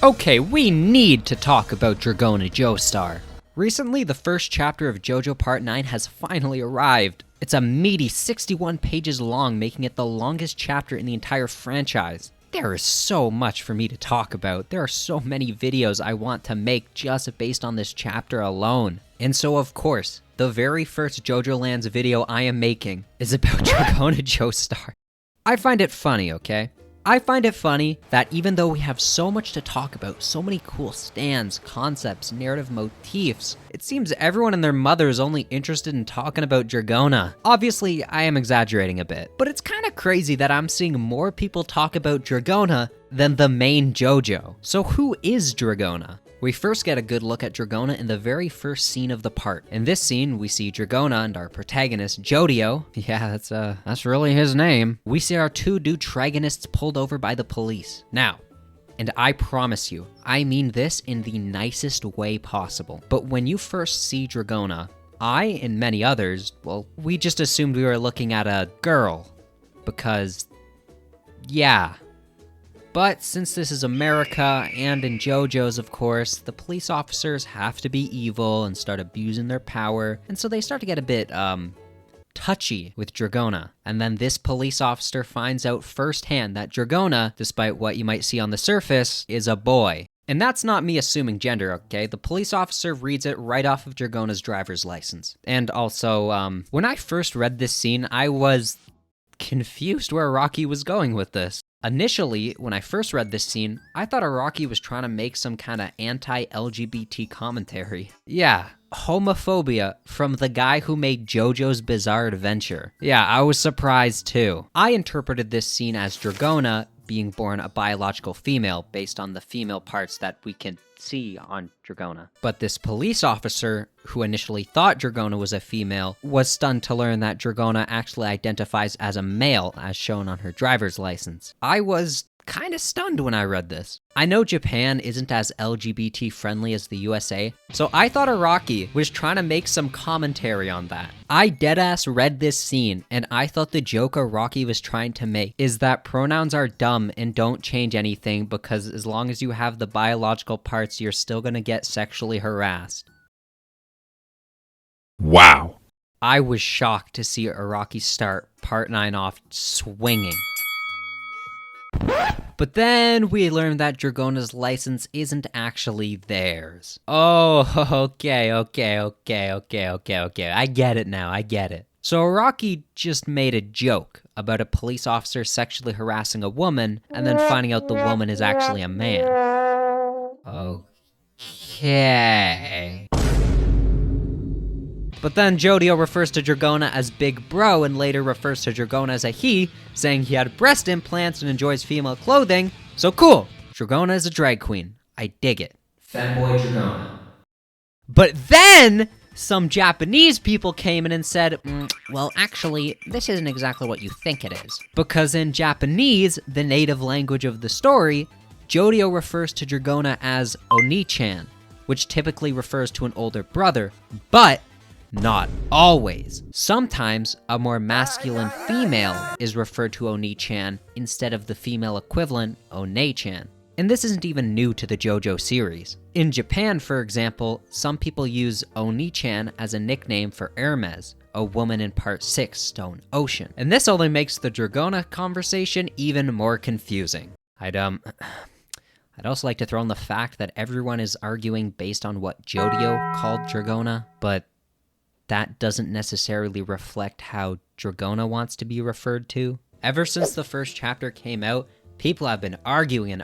Okay, we need to talk about Dragona Joestar. Recently, the first chapter of JoJo Part 9 has finally arrived. It's a meaty 61 pages long, making it the longest chapter in the entire franchise. There is so much for me to talk about. There are so many videos I want to make just based on this chapter alone. And so, of course, the very first JOJOlands video I am making is about Dragona Joestar. I find it funny, okay? I find it funny that even though we have so much to talk about, so many cool stands, concepts, narrative motifs, it seems everyone and their mother is only interested in talking about Dragona. Obviously, I am exaggerating a bit, but it's kind of crazy that I'm seeing more people talk about Dragona than the main JoJo. So who is Dragona? We first get a good look at Dragona in the very first scene of the part. In this scene, we see Dragona and our protagonist, JoJo. Yeah, that's really his name. We see our two protagonists pulled over by the police. Now, and I promise you, I mean this in the nicest way possible, but when you first see Dragona, I and many others, well, we just assumed we were looking at a girl. Because, yeah. But since this is America, and in JoJo's of course, the police officers have to be evil and start abusing their power, and so they start to get a bit, touchy with Dragona. And then this police officer finds out firsthand that Dragona, despite what you might see on the surface, is a boy. And that's not me assuming gender, okay? The police officer reads it right off of Dragona's driver's license. And also, when I first read this scene, I was confused where Araki was going with this. Initially, when I first read this scene, I thought Araki was trying to make some kind of anti-LGBT commentary. Yeah, homophobia from the guy who made JoJo's Bizarre Adventure. Yeah, I was surprised too. I interpreted this scene as Dragona being born a biological female based on the female parts that we can see on Dragona. But this police officer, who initially thought Dragona was a female, was stunned to learn that Dragona actually identifies as a male, as shown on her driver's license. I was kind of stunned when I read this. I know Japan isn't as LGBT friendly as the USA, so I thought Araki was trying to make some commentary on that. I deadass read this scene, and I thought the joke Araki was trying to make is that pronouns are dumb and don't change anything because as long as you have the biological parts, you're still gonna get sexually harassed. Wow. I was shocked to see Araki start Part 9 off swinging. But then we learned that Dragona's license isn't actually theirs. Oh, okay. I get it now, I get it. So Araki just made a joke about a police officer sexually harassing a woman and then finding out the woman is actually a man. Okay. But then JoJo refers to Dragona as Big Bro and later refers to Dragona as a he, saying he had breast implants and enjoys female clothing. So cool, Dragona is a drag queen. I dig it. Femboy Dragona. But then some Japanese people came in and said, well, actually, this isn't exactly what you think it is. Because in Japanese, the native language of the story, JoJo refers to Dragona as Oni-chan, which typically refers to an older brother, but not always. Sometimes a more masculine female is referred to Oni-chan instead of the female equivalent One-chan. And this isn't even new to the JoJo series. In Japan, for example, some people use Oni-chan as a nickname for Hermes, a woman in Part 6, Stone Ocean. And this only makes the Dragona conversation even more confusing. I'd also like to throw in the fact that everyone is arguing based on what JoJo called Dragona, but that doesn't necessarily reflect how Dragona wants to be referred to. Ever since the first chapter came out, people have been arguing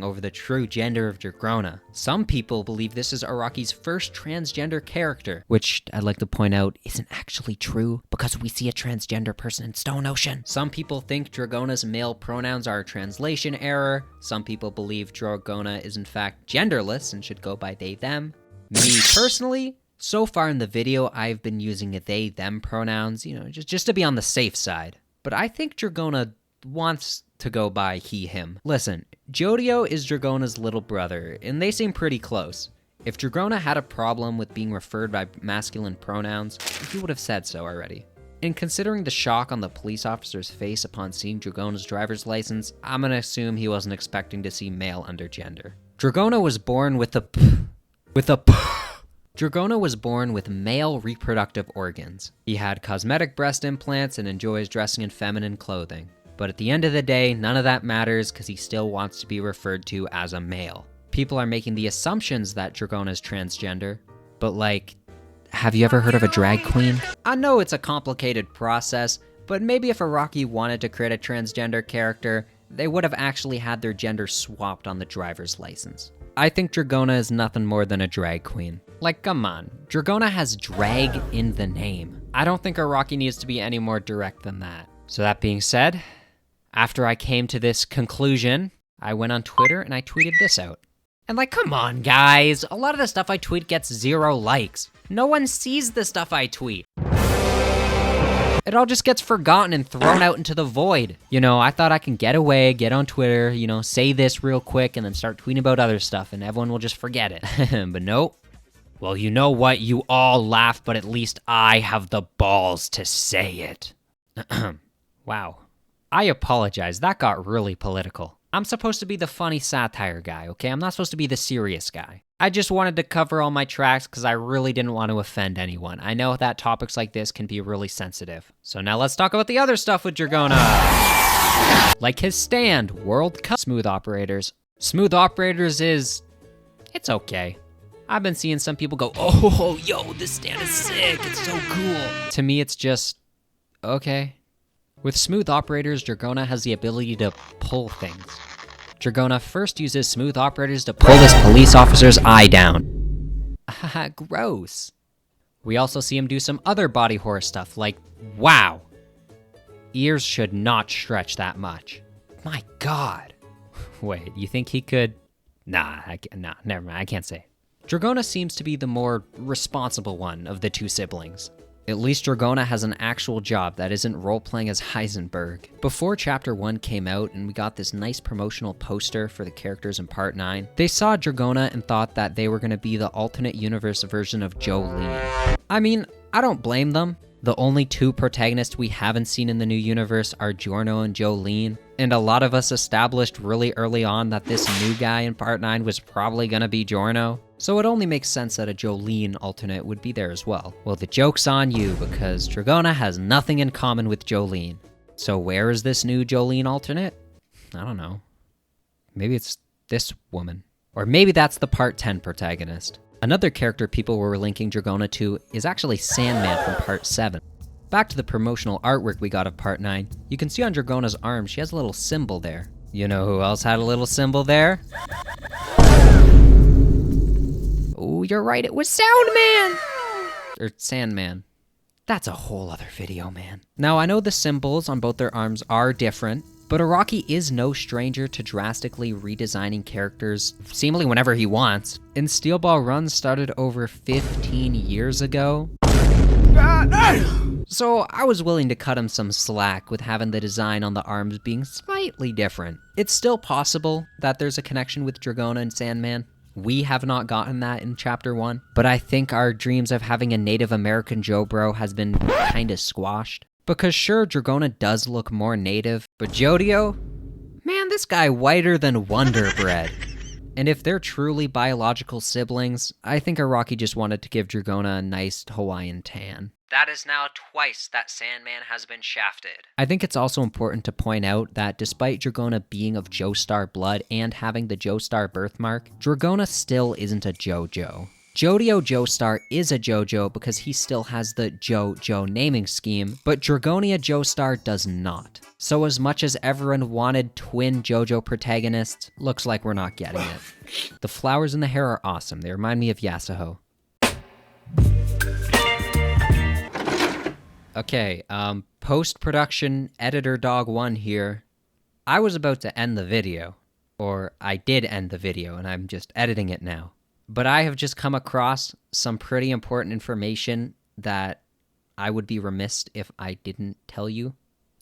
over the true gender of Dragona. Some people believe this is Araki's first transgender character, which I'd like to point out isn't actually true because we see a transgender person in Stone Ocean. Some people think Dragona's male pronouns are a translation error. Some people believe Dragona is in fact genderless and should go by they, them. Me personally, so far in the video, I've been using they, them pronouns, just to be on the safe side. But I think Dragona wants to go by he, him. Listen, JoJo is Dragona's little brother, and they seem pretty close. If Dragona had a problem with being referred by masculine pronouns, he would have said so already. And considering the shock on the police officer's face upon seeing Dragona's driver's license, I'm gonna assume he wasn't expecting to see male under gender. Dragona was born with Dragona was born with male reproductive organs. He had cosmetic breast implants and enjoys dressing in feminine clothing. But at the end of the day, none of that matters because he still wants to be referred to as a male. People are making the assumptions that Dragona's transgender, but like, have you ever heard of a drag queen? I know it's a complicated process, but maybe if Araki wanted to create a transgender character, they would have actually had their gender swapped on the driver's license. I think Dragona is nothing more than a drag queen. Like, come on, Dragona has drag in the name. I don't think Araki needs to be any more direct than that. So that being said, after I came to this conclusion, I went on Twitter and I tweeted this out. And like, come on guys, a lot of the stuff I tweet gets 0 likes. No one sees the stuff I tweet. It all just gets forgotten and thrown out into the void. You know, I thought I can get away, get on Twitter, you know, say this real quick and then start tweeting about other stuff and everyone will just forget it. But nope. Well, you know what? You all laugh, but at least I have the balls to say it. Wow. I apologize. That got really political. I'm supposed to be the funny satire guy, okay? I'm not supposed to be the serious guy. I just wanted to cover all my tracks because I really didn't want to offend anyone. I know that topics like this can be really sensitive. So now let's talk about the other stuff with Dragona. Like his stand, World Cup. Smooth Operators. Smooth Operators is... it's okay. I've been seeing some people go, oh, yo, this stand is sick. It's so cool. To me, it's just, okay. With Smooth Operators, Dragona has the ability to pull things. Dragona first uses Smooth Operators to pull this police officer's eye down. Haha, gross. We also see him do some other body horror stuff, like, wow. Ears should not stretch that much. My God. Wait, you think he could? Nah, never mind, I can't say. Dragona seems to be the more responsible one of the two siblings. At least Dragona has an actual job that isn't role-playing as Heisenberg. Before Chapter 1 came out and we got this nice promotional poster for the characters in Part 9, they saw Dragona and thought that they were going to be the alternate universe version of JoJolands. I mean, I don't blame them. The only 2 protagonists we haven't seen in the new universe are Giorno and Jolene, and a lot of us established really early on that this new guy in Part 9 was probably gonna be Giorno. So it only makes sense that a Jolene alternate would be there as well. Well, the joke's on you because Dragona has nothing in common with Jolene. So where is this new Jolene alternate? I don't know. Maybe it's this woman. Or maybe that's the Part 10 protagonist. Another character people were linking Dragona to is actually Sandman from Part 7. Back to the promotional artwork we got of Part 9, you can see on Dragona's arm she has a little symbol there. You know who else had a little symbol there? Oh, you're right, it was Soundman! Or Sandman. That's a whole other video, man. Now, I know the symbols on both their arms are different, but Araki is no stranger to drastically redesigning characters seemingly whenever he wants. And Steel Ball Run started over 15 years ago. So I was willing to cut him some slack with having the design on the arms being slightly different. It's still possible that there's a connection with Dragona and Sandman. We have not gotten that in Chapter 1, but I think our dreams of having a Native American JoBro has been kinda squashed. Because sure, Dragona does look more native, but JoJo? Man, this guy whiter than Wonder Bread. And if they're truly biological siblings, I think Araki just wanted to give Dragona a nice Hawaiian tan. That is now twice that Sandman has been shafted. I think it's also important to point out that despite Dragona being of Joestar blood and having the Joestar birthmark, Dragona still isn't a JoJo. JoJo Joestar is a JoJo because he still has the JoJo naming scheme, but Dragona Joestar does not. So as much as everyone wanted twin JoJo protagonists, looks like we're not getting it. The flowers in the hair are awesome. They remind me of Yasuho. Okay, post-production editor dog 1 here. I was about to end the video, or I did end the video and I'm just editing it now. But I have just come across some pretty important information that I would be remiss if I didn't tell you.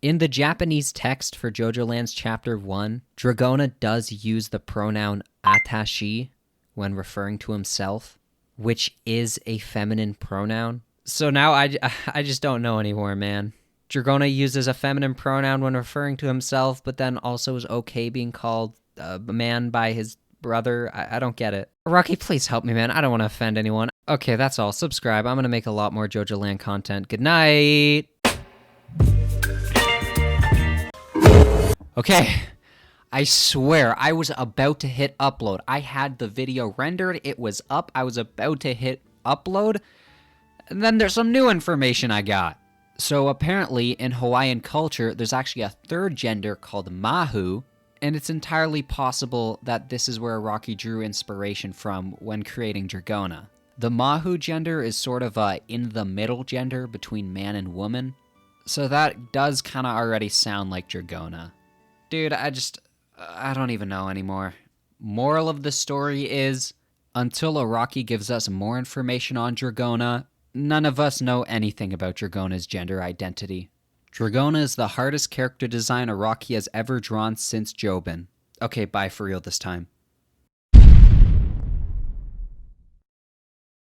In the Japanese text for JOJOlands Chapter 1, Dragona does use the pronoun atashi when referring to himself, which is a feminine pronoun. So now I just don't know anymore, man. Dragona uses a feminine pronoun when referring to himself, but then also is okay being called a man by his brother? I don't get it. Rocky, please help me, man. I don't want to offend anyone. Okay, that's all. Subscribe. I'm going to make a lot more JoJoland content. Good night. Okay. I swear, I was about to hit upload. I had the video rendered. It was up. I was about to hit upload. And then there's some new information I got. So apparently, in Hawaiian culture, there's actually a third gender called Mahu. And it's entirely possible that this is where Rocky drew inspiration from when creating Dragona. The Mahu gender is sort of a in-the-middle gender between man and woman. So that does kind of already sound like Dragona. Dude, I don't even know anymore. Moral of the story is, until Araki gives us more information on Dragona, none of us know anything about Dragona's gender identity. Dragona is the hardest character design Araki has ever drawn since Jobin. Okay, bye for real this time.